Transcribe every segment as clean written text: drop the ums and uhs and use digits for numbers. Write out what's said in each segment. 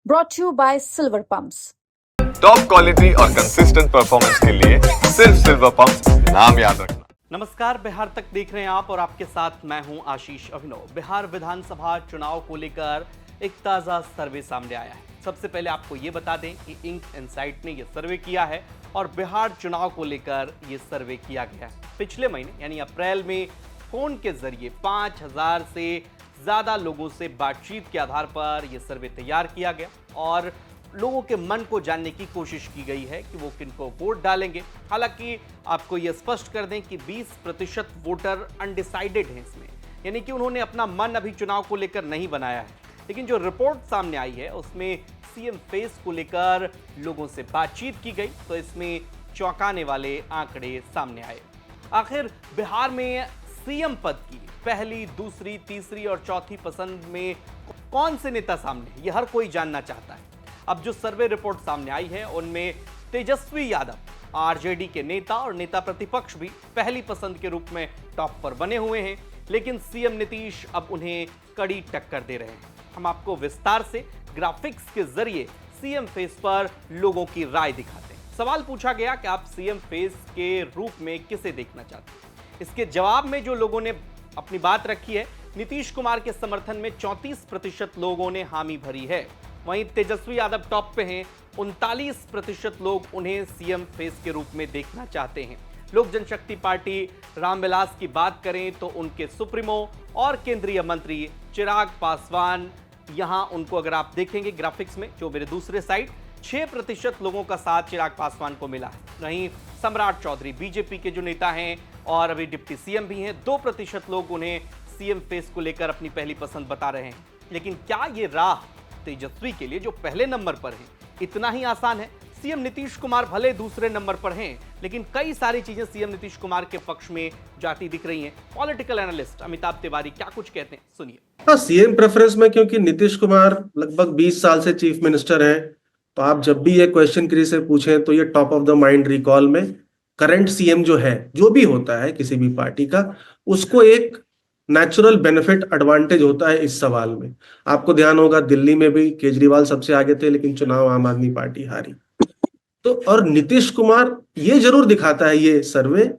brought to you by Silver Pumps. Top quality और consistent performance के लिए सिर्फ सिल्वर पंप्स, नाम याद रखना। नमस्कार, बिहार तक देख रहे हैं आप और आपके साथ मैं हूं आशीष अभिनव। बिहार विधानसभा चुनाव को लेकर एक ताज़ा सर्वे सामने आया है। सबसे पहले आपको ये बता दें कि इंक इनसाइट ने ये सर्वे किया है और बिहार चुनाव को लेकर ये सर्वे किया गया है। पिछले महीने यानी अप्रैल में फोन के जरिए 5000 से ज़्यादा लोगों से बातचीत के आधार पर यह सर्वे तैयार किया गया और लोगों के मन को जानने की कोशिश की गई है कि वो किनको वोट डालेंगे। हालांकि आपको यह स्पष्ट कर दें कि 20% वोटर अनडिसाइडेड हैं इसमें, यानी कि उन्होंने अपना मन अभी चुनाव को लेकर नहीं बनाया है। लेकिन जो रिपोर्ट सामने आई है उसमें सीएम फेस को लेकर लोगों से बातचीत की गई तो इसमें चौंकाने वाले आंकड़े सामने आए। आखिर बिहार में सीएम पद की पहली, दूसरी, तीसरी और चौथी पसंद में कौन से नेता सामने, यह हर कोई जानना चाहता है। अब जो सर्वे रिपोर्ट सामने आई है उनमें तेजस्वी यादव आरजेडी के नेता और नेता प्रतिपक्ष भी पहली पसंद के रूप में टॉप पर बने हुए हैं, लेकिन सीएम नीतीश अब उन्हें कड़ी टक्कर दे रहे हैं। हम आपको विस्तार से ग्राफिक्स के जरिए सीएम फेस पर लोगों की राय दिखाते हैं। सवाल पूछा गया कि आप सीएम फेस के रूप में किसे देखना चाहते हैं। इसके जवाब में जो लोगों ने अपनी बात रखी है, नीतीश कुमार के समर्थन में 34% लोगों ने हामी भरी है। वहीं तेजस्वी यादव टॉप पे हैं, 39% लोग उन्हें सीएम फेस के रूप में देखना चाहते हैं। लोक जनशक्ति पार्टी रामविलास की बात करें तो उनके सुप्रीमो और केंद्रीय मंत्री चिराग पासवान, यहां उनको अगर आप देखेंगे ग्राफिक्स में जो मेरे दूसरे साइड, 6% लोगों का साथ चिराग पासवान को मिला है। वहीं सम्राट चौधरी बीजेपी के जो नेता हैं और अभी डिप्टी सीएम भी हैं, 2% लोग उन्हें सीएम फेस को लेकर अपनी पहली पसंद बता रहे हैं। लेकिन क्या ये राह तेजस्वी के लिए जो पहले नंबर पर है इतना ही आसान है? सीएम नीतीश कुमार भले दूसरे नंबर पर हैं, लेकिन कई सारी चीजें सीएम नीतीश कुमार के पक्ष में जाती दिख रही हैं। पॉलिटिकल एनालिस्ट अमिताभ तिवारी क्या कुछ कहते हैं, सुनिए। हाँ, सीएम प्रेफरेंस में क्योंकि नीतीश कुमार लगभग 20 साल से चीफ मिनिस्टर हैं, तो आप जब भी ये क्वेश्चन किसी से पूछें तो ये top of the mind recall में करंट सीएम जो है, जो भी होता है किसी भी पार्टी का, उसको एक नेचुरल बेनिफिट एडवांटेज होता है इस सवाल में। आपको ध्यान होगा दिल्ली में भी केजरीवाल सबसे आगे थे, लेकिन चुनाव आम आदमी पार्टी हारी। तो और नीतीश कुमार ये जरूर दिखाता है ये सर्वे,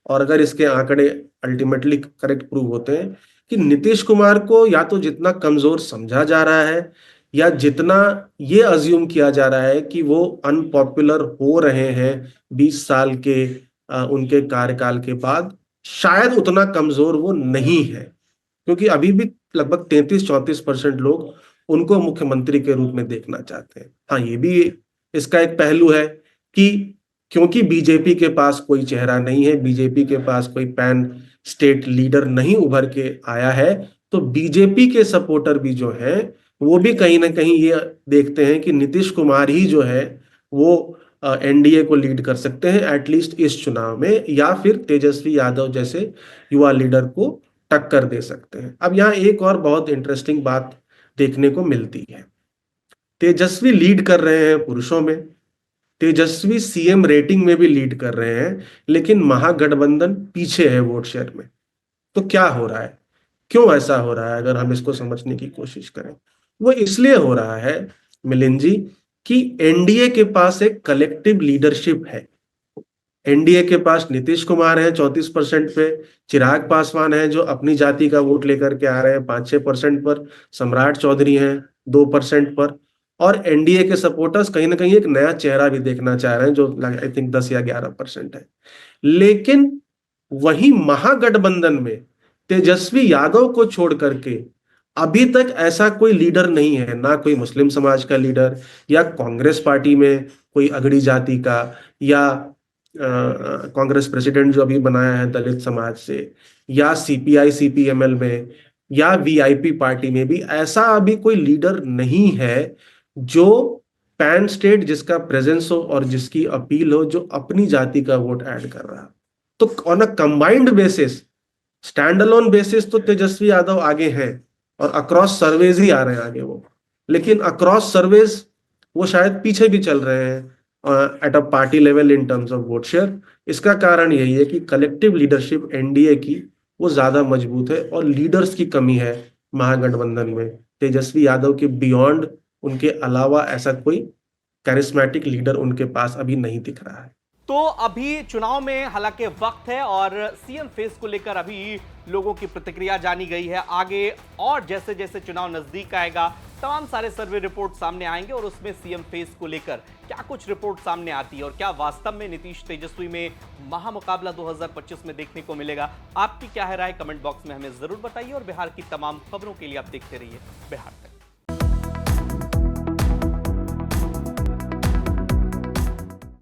और अगर इसके आंकड़े अल्टीमेटली करेक्ट प्रूव होते हैं कि नीतीश कुमार को या तो जितना कमजोर समझा जा रहा है या जितना ये अज्यूम किया जा रहा है कि वो अनपॉपुलर हो रहे हैं 20 साल के उनके कार्यकाल के बाद, शायद उतना कमजोर वो नहीं है। क्योंकि अभी भी लगभग 33-34% लोग उनको मुख्यमंत्री के रूप में देखना चाहते हैं। हाँ, ये भी इसका एक पहलू है कि क्योंकि बीजेपी के पास कोई चेहरा नहीं है, बीजेपी के पास कोई पैन स्टेट लीडर नहीं उभर के आया है, तो बीजेपी के सपोर्टर भी जो है वो भी कहीं ना कहीं ये देखते हैं कि नीतीश कुमार ही जो है वो एनडीए को लीड कर सकते हैं एटलीस्ट इस चुनाव में, या फिर तेजस्वी यादव जैसे युवा लीडर को टक्कर दे सकते हैं। अब यहाँ एक और बहुत इंटरेस्टिंग बात देखने को मिलती है। तेजस्वी लीड कर रहे हैं पुरुषों में, तेजस्वी सीएम रेटिंग में भी लीड कर रहे हैं, लेकिन महागठबंधन पीछे है वोट शेयर में। तो क्या हो रहा है, क्यों ऐसा हो रहा है? अगर हम इसको समझने की कोशिश करें, वो इसलिए हो रहा है मिलिंद जी कि एनडीए के पास एक कलेक्टिव लीडरशिप है। एनडीए के पास नीतीश कुमार हैं 34% पे, चिराग पासवान हैं जो अपनी जाति का वोट लेकर के आ रहे हैं 5-6% पर, सम्राट चौधरी हैं 2% पर, और एनडीए के सपोर्टर्स कहीं ना कहीं एक नया चेहरा भी देखना चाह रहे हैं जो आई थिंक 10 या 11% है। लेकिन वही महागठबंधन में तेजस्वी यादव को छोड़ करके अभी तक ऐसा कोई लीडर नहीं है, ना कोई मुस्लिम समाज का लीडर, या कांग्रेस पार्टी में कोई अगड़ी जाति का, या कांग्रेस प्रेसिडेंट जो अभी बनाया है दलित समाज से, या सीपीआई सीपीएमएल में, या वीआईपी पार्टी में भी ऐसा अभी कोई लीडर नहीं है जो पैन स्टेट जिसका प्रेजेंस हो और जिसकी अपील हो, जो अपनी जाति का वोट ऐड कर रहा। तो on a combined basis, stand alone basis तो तेजस्वी यादव आगे हैं और अक्रॉस सर्वेज ही आ रहे हैं आगे वो, लेकिन अक्रॉस सर्वेज वो शायद पीछे भी चल रहे हैं at a party level in terms of vote share. इसका कारण यही है कि कलेक्टिव लीडरशिप एनडीए की वो ज्यादा मजबूत है और लीडर्स की कमी है महागठबंधन में। तेजस्वी यादव के बियॉन्ड उनके अलावा ऐसा कोई कैरिस्मेटिक लीडर उनके पास अभी नहीं दिख रहा है। तो अभी चुनाव में हालांकि वक्त है और सीएम फेस को लेकर अभी लोगों की प्रतिक्रिया जानी गई है। आगे और जैसे जैसे चुनाव नजदीक आएगा तमाम सारे सर्वे रिपोर्ट सामने आएंगे और उसमें सीएम फेस को लेकर क्या कुछ रिपोर्ट सामने आती है और क्या वास्तव में नीतीश तेजस्वी में महामुकाबला 2025 में देखने को मिलेगा। आपकी क्या है राय, कमेंट बॉक्स में हमें जरूर बताइए और बिहार की तमाम खबरों के लिए आप देखते रहिए बिहार तक।